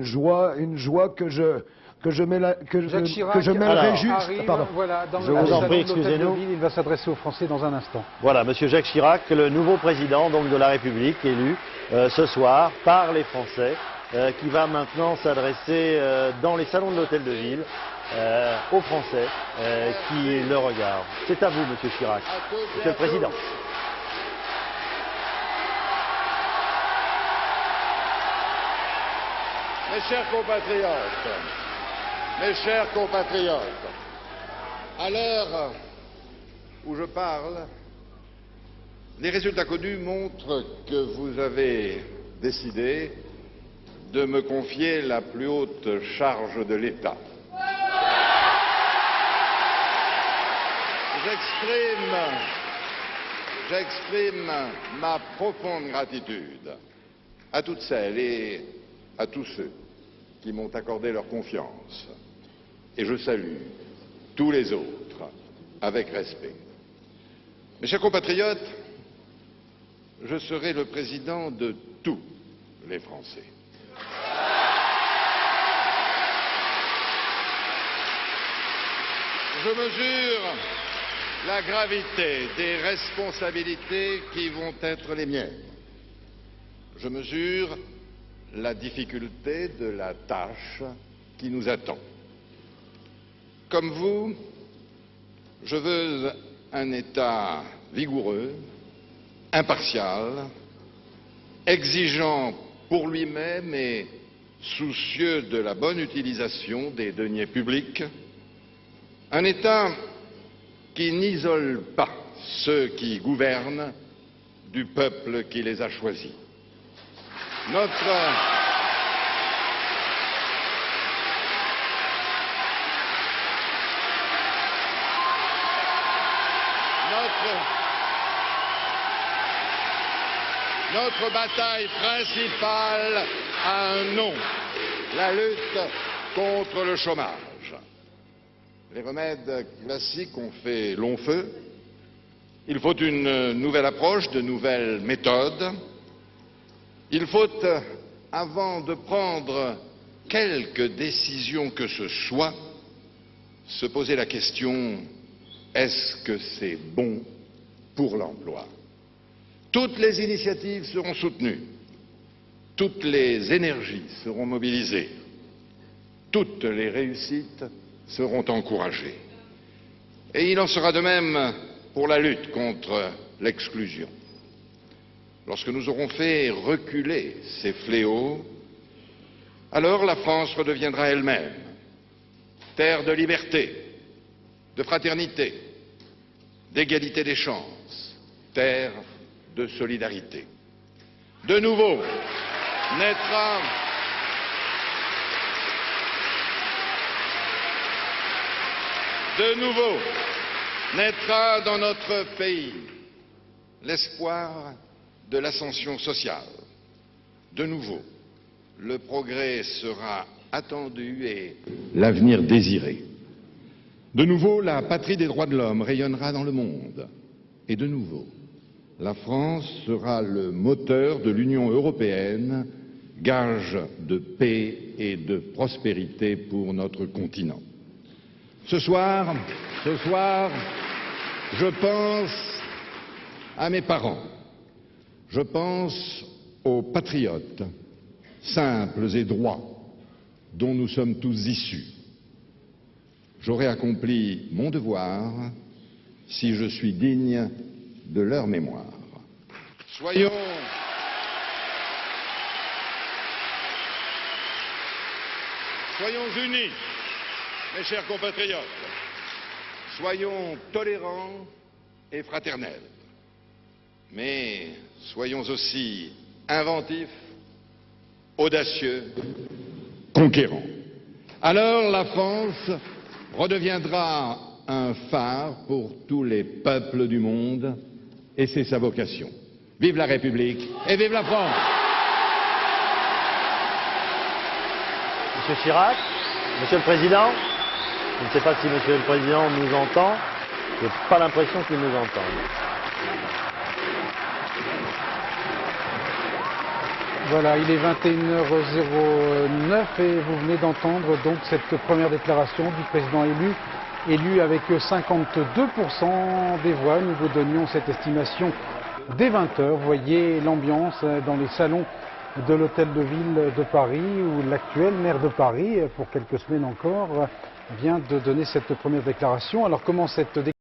une joie que je mêlerai juste. Arrive, Pardon. voilà, dans Je le vous en salon prie, de l'Hôtel de excusez-nous. Ville. Il va s'adresser aux Français dans un instant. Voilà, Monsieur Jacques Chirac, le nouveau président donc, de la République, élu ce soir par les Français, qui va maintenant s'adresser dans les salons de l'Hôtel de Ville aux Français qui le regardent. C'est à vous, Monsieur Chirac, Monsieur le Président. Mes chers compatriotes, à l'heure où je parle, les résultats connus montrent que vous avez décidé de me confier la plus haute charge de l'État. J'exprime ma profonde gratitude à toutes celles et à tous ceux qui m'ont accordé leur confiance. Et je salue tous les autres avec respect. Mes chers compatriotes, je serai le président de tous les Français. Je mesure la gravité des responsabilités qui vont être les miennes. Je mesure la difficulté de la tâche qui nous attend. Comme vous, je veux un État vigoureux, impartial, exigeant pour lui-même et soucieux de la bonne utilisation des deniers publics, un État qui n'isole pas ceux qui gouvernent du peuple qui les a choisis. Notre bataille principale a un nom, la lutte contre le chômage. Les remèdes classiques ont fait long feu. Il faut une nouvelle approche, de nouvelles méthodes. Il faut, avant de prendre quelque décision que ce soit, se poser la question, est-ce que c'est bon pour l'emploi? Toutes les initiatives seront soutenues, toutes les énergies seront mobilisées, toutes les réussites seront encouragées. Et il en sera de même pour la lutte contre l'exclusion. Lorsque nous aurons fait reculer ces fléaux, alors la France redeviendra elle-même terre de liberté, de fraternité, d'égalité des chances, terre de solidarité. De nouveau naîtra dans notre pays l'espoir de l'ascension sociale. De nouveau, le progrès sera attendu et l'avenir désiré. De nouveau, la patrie des droits de l'homme rayonnera dans le monde. Et de nouveau, la France sera le moteur de l'Union européenne, gage de paix et de prospérité pour notre continent. Ce soir, je pense à mes parents. Je pense aux patriotes, simples et droits, dont nous sommes tous issus. J'aurai accompli mon devoir si je suis digne de leur mémoire. Soyons unis, mes chers compatriotes. Soyons tolérants et fraternels. Mais soyons aussi inventifs, audacieux, conquérants. Alors la France redeviendra un phare pour tous les peuples du monde, et c'est sa vocation. Vive la République et vive la France! Monsieur Chirac, Monsieur le Président, je ne sais pas si Monsieur le Président nous entend, je n'ai pas l'impression qu'il nous entende. Voilà, il est 21h09 et vous venez d'entendre donc cette première déclaration du président élu avec 52% des voix. Nous vous donnions cette estimation dès 20h. Vous voyez l'ambiance dans les salons de l'hôtel de ville de Paris où l'actuel maire de Paris, pour quelques semaines encore, vient de donner cette première déclaration. Alors comment cette déclaration